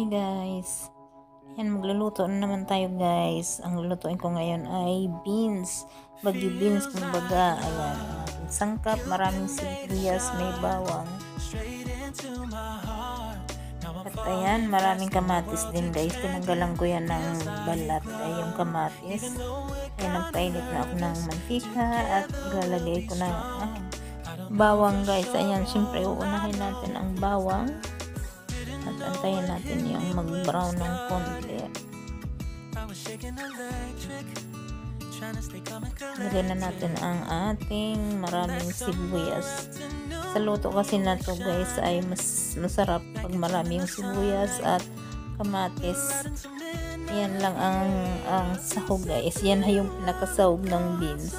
Hi guys, yan magluluto na naman tayo guys. Ang lulutuin ko ngayon ay beans, bagyo beans kumbaga. Ayan, ating sangkap, maraming sibuyas, may bawang. At ayan, maraming kamatis din guys. Tinanggalan ko yan ng balat ay yung kamatis. Ayan, nagpainit na ako ng mantika at lalagay ko na bawang guys. Ayan, syempre uunahin natin ang bawang. At antayin natin yung mag-brown ng konti. Lagyan na natin ang ating maraming sibuyas. Sa luto kasi na to guys ay mas masarap pag marami yung sibuyas at kamatis. Yan lang ang sahog guys. Yan ay yung pinakasahog ng beans.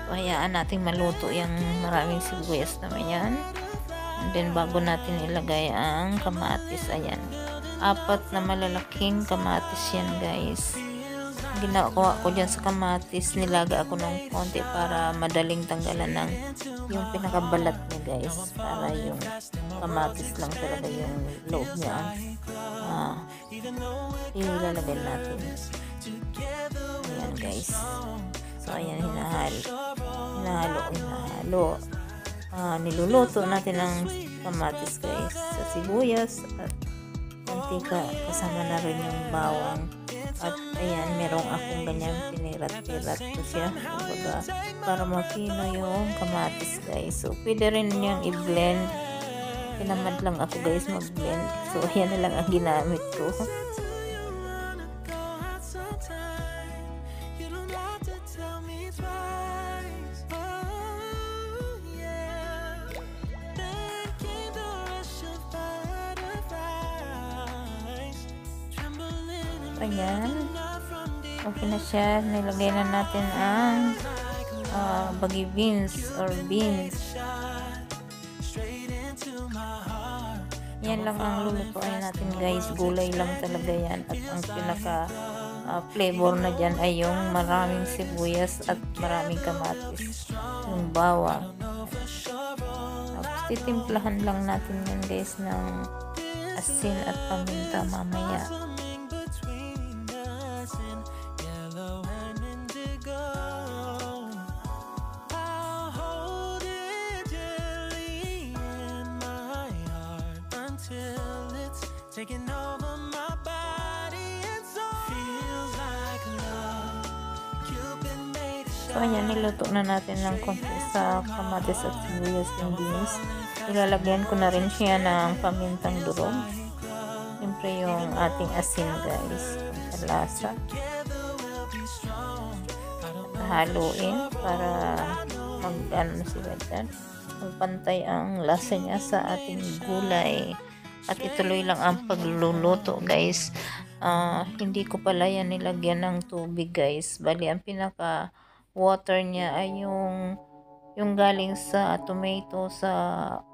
Hayaan natin maluto yung maraming sibuyas naman yan. And then bago natin ilagay ang kamatis, ayan, 4 na malalaking kamatis yan guys. Ginawa ko dyan sa kamatis, nilaga ako ng konti para madaling tanggalan ng yung pinakabalat niya guys, para yung kamatis lang talaga yung loob niya ilalagay natin. Ayan guys. So ayan, hinahalo. Niluluto natin ang kamatis guys sa sibuyas at mantika, kasama na rin yung bawang. At ayan, merong akong ganyan pinirat-pirat ko siya kumbaga para mapino yung kamatis guys. So pwede rin yung i-blend. Pinamad lang ako guys mag-blend. So ayan na lang ang ginamit ko. Ayan, okay na siya. Nilagay na natin ang bagyo beans or beans. Yan lang ang lulutuin natin guys. Gulay lang talaga yan. At ang pinaka flavor na dyan ay yung maraming sibuyas at maraming kamatis, yung bawang. Tapos titimplahan lang natin yan guys ng asin at paminta mamaya. Taking over my body, it feels like love. Cupid made a shot. So ayan, niluto na natin ng konti sa kamatis at sibuyas yung beans. Ilalagyan ko na rin siya ng pamintang durog. Siyempre yung ating asin guys, lasa. Haluin para mag-ano sila dyan, magpantay ang lasa niya sa ating gulay. At ituloy lang ang pagluluto guys. Hindi ko pala yan nilagyan ng tubig guys. Bali ang pinaka water niya ay yung galing sa tomato, sa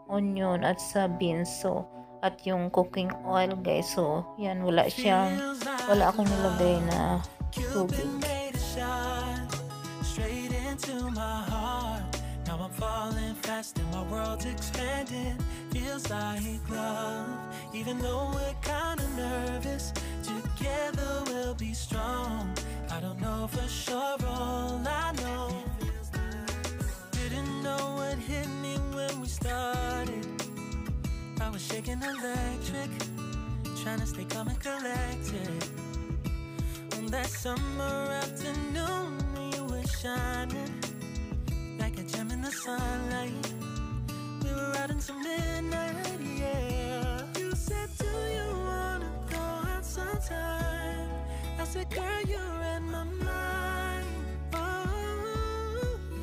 onion at sa beans. So at yung cooking oil guys. So yan, wala akong nilagay na tubig. Now I'm falling fast and my world's expanding. Feels like love, even though we're kinda nervous. Together we'll be strong. I don't know for sure, all I know. Didn't know what hit me when we started. I was shaking electric, trying to stay calm and collected. On that summer afternoon, you were shining like a gem in the sunlight. We were out until midnight, yeah. You said, do you wanna go out sometime? I said, girl, you're in my mind. Oh,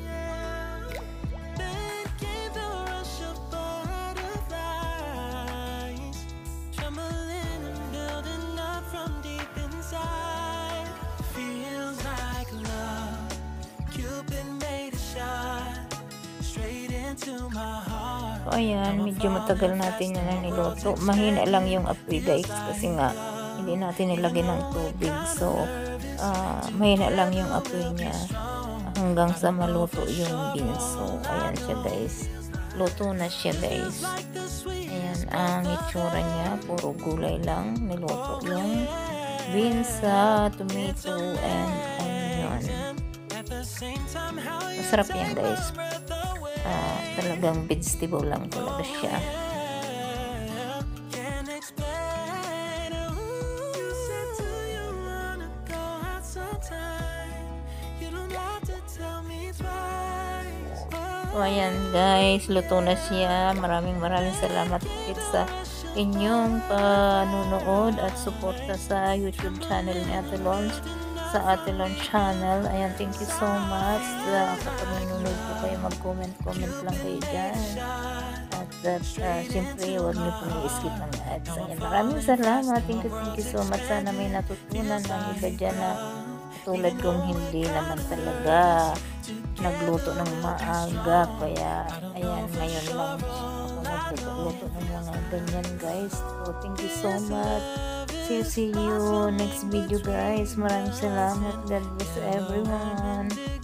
yeah. Then came the rush of butterflies, trembling and building up from deep inside. Feels like love. Cupid made a shot straight into my heart. So ayan, medyo matagal natin yan na niluto. Mahina lang yung apoy guys kasi nga hindi natin nilagay ng tubig. So mahina lang yung apoy niya. hanggang sa maluto yung beans. So, ayan siya guys. Luto na siya guys. Ayan ang itsura niya. Puro gulay lang. Niluto yung beans sa tomato and onion. Masarap yan guys. Talagang vegetable lang talaga siya. So ayan guys, luto na siya. Maraming salamat ulit sa inyong panunood at suporta sa YouTube channel ni Ate Lons, sa Ate Lons channel. Ayan, thank you so much. Kapag nanonood po kayo, mag-comment lang kayo dyan. At siyempre, huwag niyo pong i-skip ng ads. Ayan, maraming salamat. Thank you so much. Sana may natutunan ng iba dyan na tulad kong hindi naman talaga nagluto ng maaga. Kaya, ayan, ngayon lang ako nagluto ng mga ganyan guys. So, thank you so much. See you next video guys. Maraming salamat. God bless everyone.